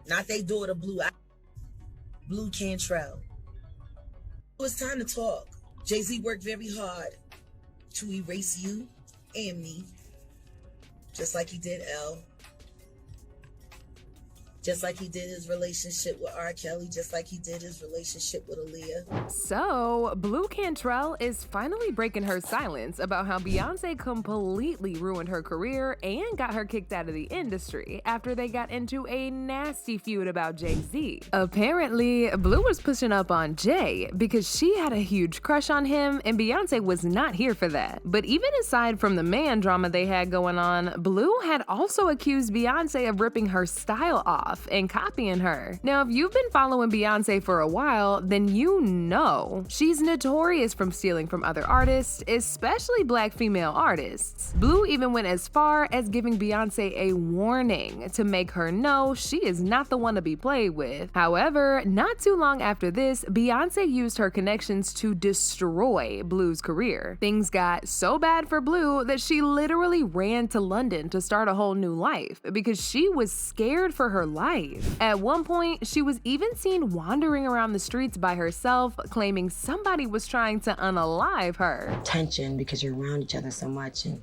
not they daughter Blu Cantrell. It's time to talk. Jay-Z worked very hard to erase you and me, just like he did Elle. Just like he did his relationship with R. Kelly, just like he did his relationship with Aaliyah. So, Blu Cantrell is finally breaking her silence about how Beyoncé completely ruined her career and got her kicked out of the industry after they got into a nasty feud about Jay-Z. Apparently, Blu was pushing up on Jay because she had a huge crush on him and Beyoncé was not here for that. But even aside from the man drama they had going on, Blu had also accused Beyoncé of ripping her style off and copying her. Now, if you've been following Beyoncé for a while, then you know she's notorious from stealing from other artists, especially black female artists. Blu even went as far as giving Beyoncé a warning to make her know she is not the one to be played with. However, not too long after this, Beyoncé used her connections to destroy Blu's career. Things got so bad for Blu that she literally ran to London to start a whole new life because she was scared for her life. At one point, she was even seen wandering around the streets by herself, claiming somebody was trying to unalive her. Tension because you're around each other so much and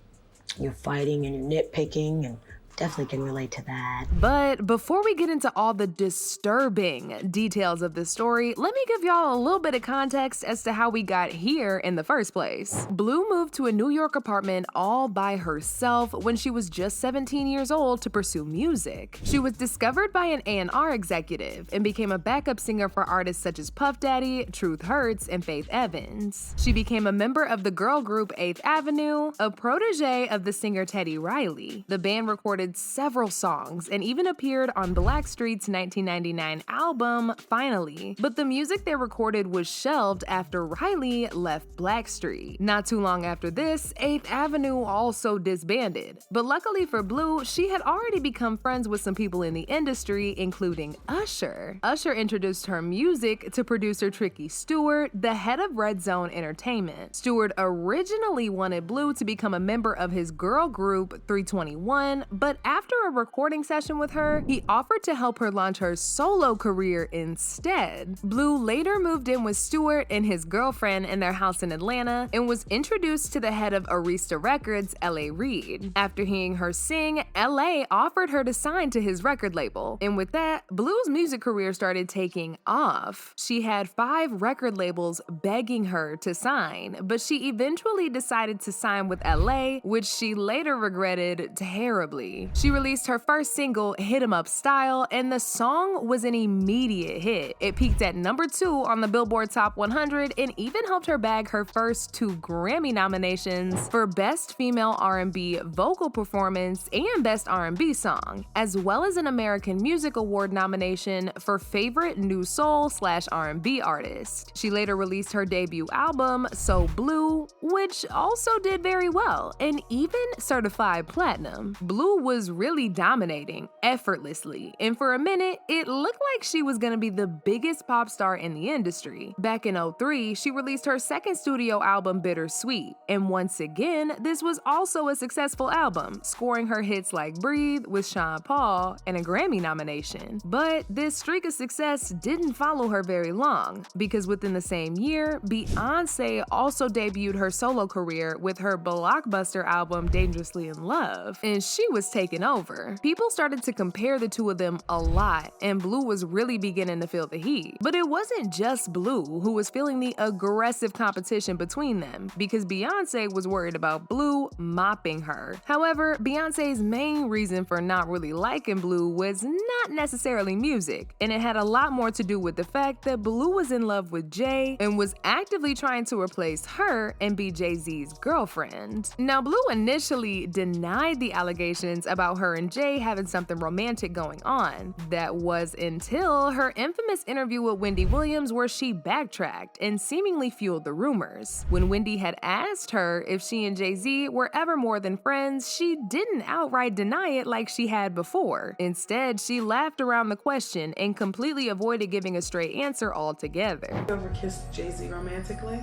you're fighting and you're nitpicking and definitely can relate to that. But before we get into all the disturbing details of this story, let me give y'all a little bit of context as to how we got here in the first place. Blu moved to a New York apartment all by herself when she was just 17 years old to pursue music. She was discovered by an A&R executive and became a backup singer for artists such as Puff Daddy, Truth Hurts, and Faith Evans. She became a member of the girl group 8th Avenue, a protege of the singer Teddy Riley. The band recorded several songs and even appeared on Blackstreet's 1999 album, Finally. But the music they recorded was shelved after Riley left Blackstreet. Not too long after this, 8th Avenue also disbanded. But luckily for Blu, she had already become friends with some people in the industry, including Usher. Usher introduced her music to producer Tricky Stewart, the head of Red Zone Entertainment. Stewart originally wanted Blu to become a member of his girl group 321, but after a recording session with her, he offered to help her launch her solo career instead. Blu later moved in with Stewart and his girlfriend in their house in Atlanta and was introduced to the head of Arista Records, L.A. Reid. After hearing her sing, L.A. offered her to sign to his record label. And with that, Blu's music career started taking off. She had 5 record labels begging her to sign, but she eventually decided to sign with L.A., which she later regretted terribly. She released her first single, Hit 'Em Up Style, and the song was an immediate hit. It peaked at number 2 on the Billboard Top 100 and even helped her bag her first 2 Grammy nominations for Best Female R&B Vocal Performance and Best R&B Song, as well as an American Music Award nomination for Favorite New Soul/R&B Artist. She later released her debut album, So Blue, which also did very well and even certified platinum. Blu was really dominating effortlessly, and for a minute, it looked like she was gonna be the biggest pop star in the industry. Back in 2003, she released her second studio album, Bittersweet, and once again, this was also a successful album, scoring her hits like Breathe with Sean Paul and a Grammy nomination. But this streak of success didn't follow her very long, because within the same year, Beyoncé also debuted her solo career with her blockbuster album, Dangerously in Love, and she was taken over. People started to compare the two of them a lot, and Blu was really beginning to feel the heat. But it wasn't just Blu who was feeling the aggressive competition between them, because Beyoncé was worried about Blu mopping her. However, Beyoncé's main reason for not really liking Blu was not necessarily music, and it had a lot more to do with the fact that Blu was in love with Jay and was actively trying to replace her and be Jay-Z's girlfriend. Now, Blu initially denied the allegations about her and Jay having something romantic going on. That was until her infamous interview with Wendy Williams, where she backtracked and seemingly fueled the rumors. When Wendy had asked her if she and Jay-Z were ever more than friends, she didn't outright deny it like she had before. Instead, she laughed around the question and completely avoided giving a straight answer altogether. You ever kissed Jay-Z romantically?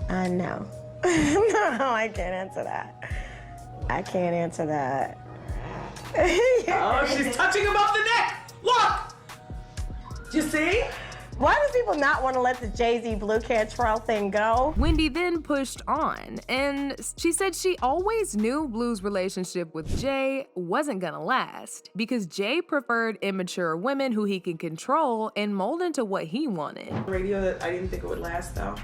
No. No, I can't answer that. I can't answer that. Oh, she's touching him off the neck! See? Why do people not want to let the Jay-Z Blu Cantrell thing go? Wendy then pushed on, and she said she always knew Blu's relationship with Jay wasn't gonna last because Jay preferred immature women who he can control and mold into what he wanted. Radio that I didn't think it would last though.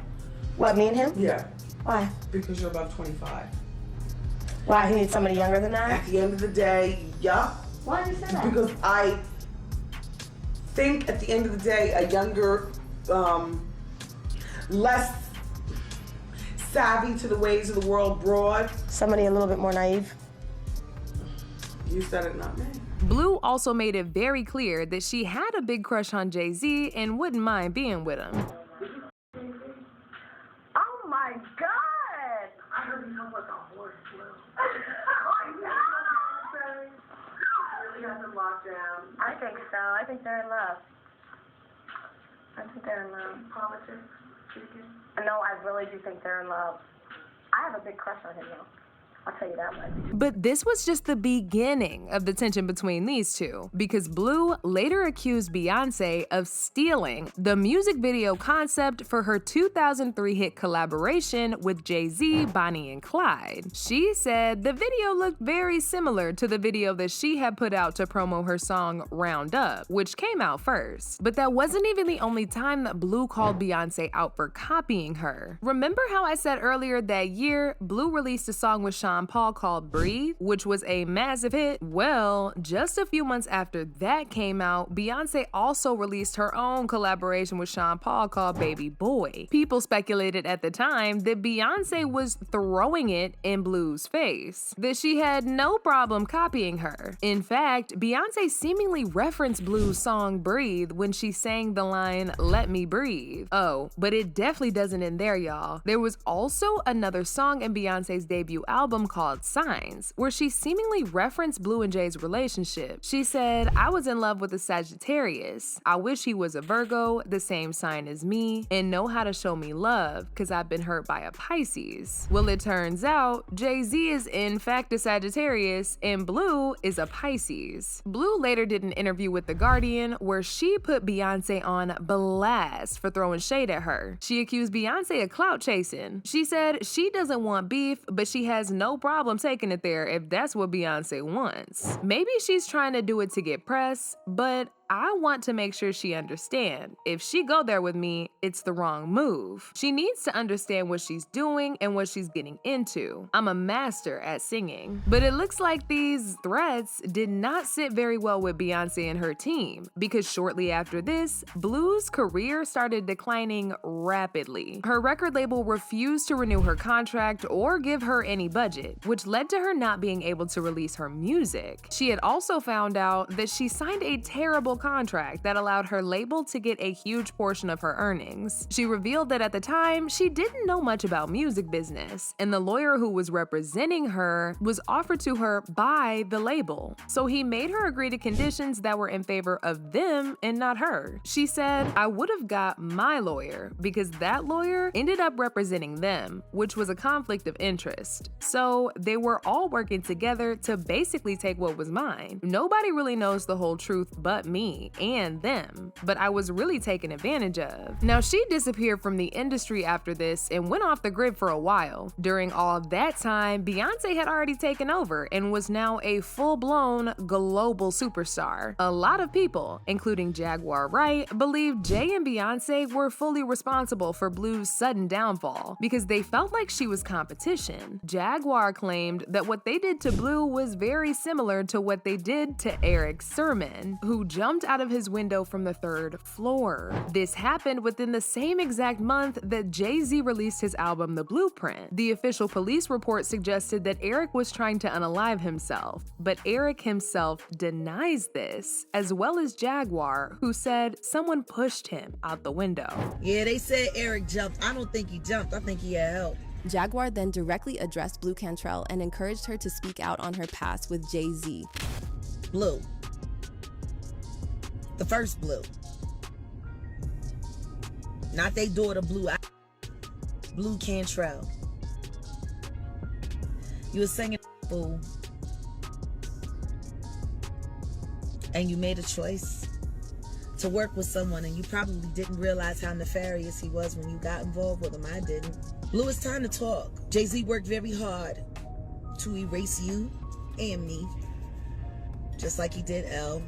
What, me and him? Yeah, Why? because you're above 25. Why, he needs somebody younger than At that? the end of the day, yeah. Why did you say that? Because I think at the end of the day, a younger, less savvy to the ways of the world broad. Somebody a little bit more naive? You said it, not me. Blu also made it very clear that she had a big crush on Jay-Z and wouldn't mind being with him. Oh my God! I heard you come with a horse, Blu. Really has them locked down. I think so. I think they're in love. I think they're in love. Politics, speaking. No, I really do think they're in love. I have a big crush on him, though. I'll tell you that much. But this was just the beginning of the tension between these two, because Blu later accused Beyoncé of stealing the music video concept for her 2003 hit collaboration with Jay-Z, Bonnie and Clyde. She said the video looked very similar to the video that she had put out to promo her song Round Up, which came out first. But that wasn't even the only time that Blu called Beyoncé out for copying her. Remember how I said earlier that year, Blu released a song with Sean Paul called Breathe, which was a massive hit? Well, just a few months after that came out, Beyoncé also released her own collaboration with Sean Paul called Baby Boy. People speculated at the time that Beyoncé was throwing it in Blu's face, that she had no problem copying her. In fact, Beyoncé seemingly referenced Blu's song Breathe when she sang the line, "Let me breathe." Oh, but it definitely doesn't end there, y'all. There was also another song in Beyoncé's debut album called Signs, where she seemingly referenced Blu and Jay's relationship. She said, "I was in love with a Sagittarius. I wish he was a Virgo, the same sign as me, and know how to show me love, cause I've been hurt by a Pisces." Well, it turns out Jay-Z is in fact a Sagittarius and Blu is a Pisces. Blu later did an interview with The Guardian where she put Beyoncé on blast for throwing shade at her. She accused Beyoncé of clout chasing. She said she doesn't want beef, but she has no problem taking it there if that's what Beyoncé wants. Maybe she's trying to do it to get press, but I want to make sure she understands. If she go there with me, it's the wrong move. She needs to understand what she's doing and what she's getting into. I'm a master at singing. But it looks like these threats did not sit very well with Beyoncé and her team, because shortly after this, Blu's career started declining rapidly. Her record label refused to renew her contract or give her any budget, which led to her not being able to release her music. She had also found out that she signed a terrible contract that allowed her label to get a huge portion of her earnings. She revealed that at the time, she didn't know much about music business, and the lawyer who was representing her was offered to her by the label. So he made her agree to conditions that were in favor of them and not her. She said, "I would have got my lawyer because that lawyer ended up representing them, which was a conflict of interest. So they were all working together to basically take what was mine. Nobody really knows the whole truth but me and them, but I was really taken advantage of." Now, she disappeared from the industry after this and went off the grid for a while. During all that time, Beyoncé had already taken over and was now a full-blown global superstar. A lot of people, including Jaguar Wright, believe Jay and Beyoncé were fully responsible for Blu's sudden downfall because they felt like she was competition. Jaguar claimed that what they did to Blu was very similar to what they did to Eric Sermon, who jumped out of his window from the 3rd floor. This happened within the same exact month that Jay-Z released his album The Blueprint. The official police report suggested that Eric was trying to unalive himself, but Eric himself denies this, as well as Jaguar, who said someone pushed him out the window. Yeah, they said Eric jumped. I don't think he jumped. I think he had help. Jaguar then directly addressed Blu Cantrell and encouraged her to speak out on her past with Jay-Z. Blu. The first Blu. Not they daughter Blu. Blu Cantrell. You were singing, fool. And you made a choice to work with someone and you probably didn't realize how nefarious he was when you got involved with him. I didn't. Blue, it's time to talk. Jay-Z worked very hard to erase you and me, just like he did Elle,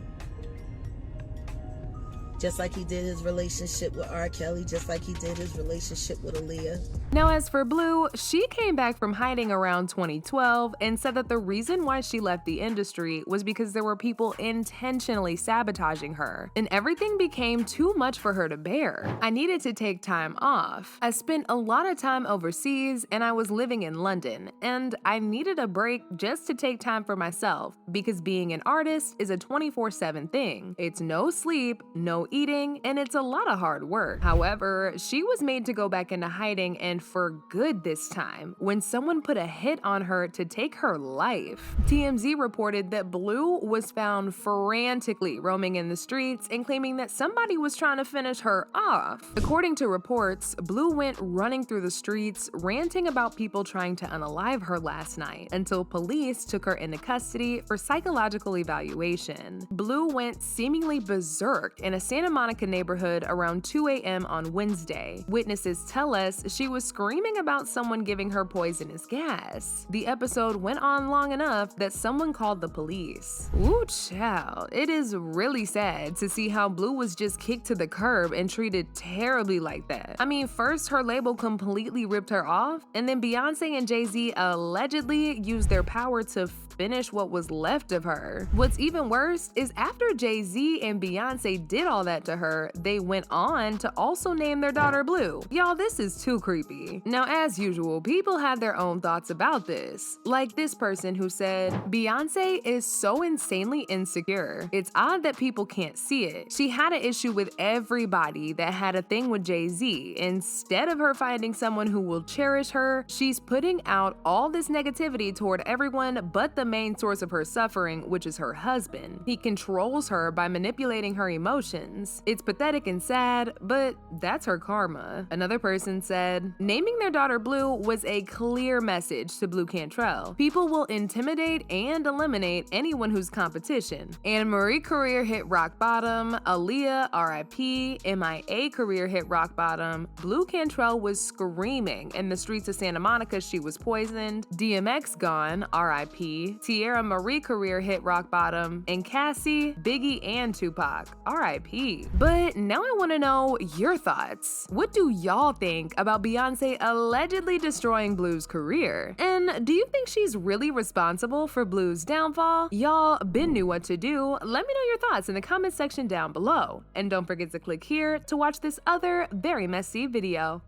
just like he did his relationship with R. Kelly, just like he did his relationship with Aaliyah. Now, as for Blue, she came back from hiding around 2012 and said that the reason why she left the industry was because there were people intentionally sabotaging her, and everything became too much for her to bear. I needed to take time off. I spent a lot of time overseas and I was living in London, and I needed a break just to take time for myself because being an artist is a 24/7 thing. It's no sleep, no eating, and it's a lot of hard work. However, she was made to go back into hiding, and for good this time, when someone put a hit on her to take her life. TMZ reported that Blue was found frantically roaming in the streets and claiming that somebody was trying to finish her off. According to reports, Blue went running through the streets, ranting about people trying to unalive her last night, until police took her into custody for psychological evaluation. Blue went seemingly berserk in a Santa Monica neighborhood around 2 a.m. on Wednesday. Witnesses tell us she was screaming about someone giving her poisonous gas. The episode went on long enough that someone called the police. Ooh, child, it is really sad to see how Blue was just kicked to the curb and treated terribly like that. I mean, first her label completely ripped her off, and then Beyonce and Jay-Z allegedly used their power to finish what was left of her. What's even worse is after Jay-Z and Beyonce did all that to her, they went on to also name their daughter Blue. Y'all, this is too creepy. Now, as usual, people had their own thoughts about this. Like this person who said, Beyonce is so insanely insecure. It's odd that people can't see it. She had an issue with everybody that had a thing with Jay-Z. Instead of her finding someone who will cherish her, she's putting out all this negativity toward everyone but the main source of her suffering, which is her husband. He controls her by manipulating her emotions. It's pathetic and sad, but that's her karma. Another person said, naming their daughter Blue was a clear message to Blu Cantrell. People will intimidate and eliminate anyone who's competition. Anne Marie career hit rock bottom, Aaliyah RIP, MIA career hit rock bottom, Blu Cantrell was screaming in the streets of Santa Monica she was poisoned, DMX gone, RIP, Tierra Marie career hit rock bottom, and Cassie, Biggie, and Tupac, RIP. But now I want to know your thoughts. What do y'all think about Beyonce allegedly destroying Blue's career? And do you think she's really responsible for Blue's downfall? Y'all been knew what to do. Let me know your thoughts in the comment section down below. And don't forget to click here to watch this other very messy video.